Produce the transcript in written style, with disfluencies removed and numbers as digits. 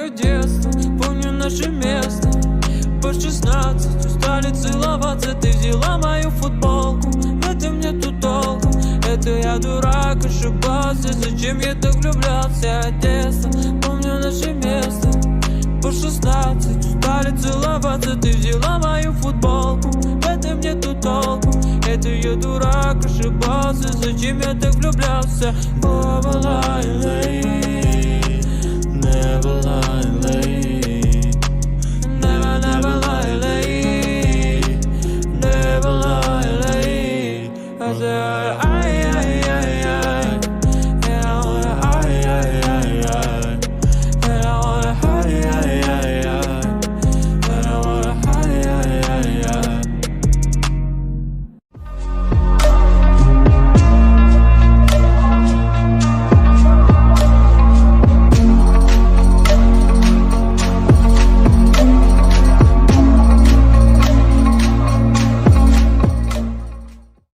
мое детство, помню наше место. По 16 устали целоваться, ты взяла мою футболку. В этом нету толку, это я дурак, ошибался. Зачем я так влюблялся от детства, помню наше место. По 16 устали целоваться, ты взяла мою футболку. В этом нету толку, это я дурак, ошибался. Зачем я так влюблялся? Never lie,